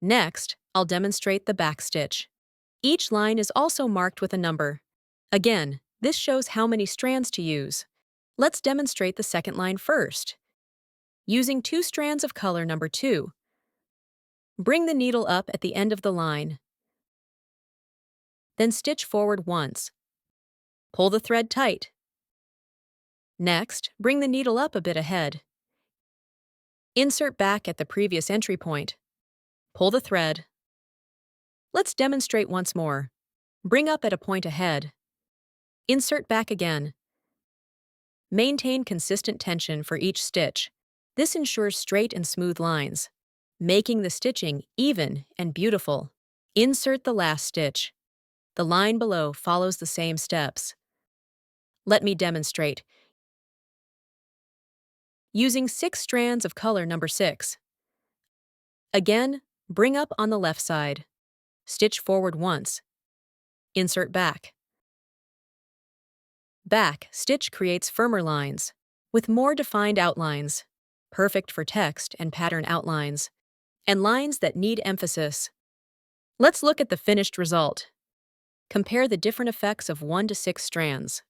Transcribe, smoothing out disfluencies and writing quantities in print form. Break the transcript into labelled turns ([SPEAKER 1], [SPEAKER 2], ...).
[SPEAKER 1] Next, I'll demonstrate the back stitch. Each line is also marked with a number. Again, this shows how many strands to use. Let's demonstrate the second line first. Using 2 strands of color number 2, bring the needle up at the end of the line. Then stitch forward once. Pull the thread tight. Next, bring the needle up a bit ahead. Insert back at the previous entry point. Pull the thread. Let's demonstrate once more. Bring up at a point ahead. Insert back again. Maintain consistent tension for each stitch. This ensures straight and smooth lines, making the stitching even and beautiful. Insert the last stitch. The line below follows the same steps. Let me demonstrate. Using 6 strands of color number 6. Again, bring up on the left side. Stitch forward once. Insert back. Back stitch creates firmer lines, with more defined outlines, perfect for text and pattern outlines, and lines that need emphasis. Let's look at the finished result. Compare the different effects of 1 to 6 strands.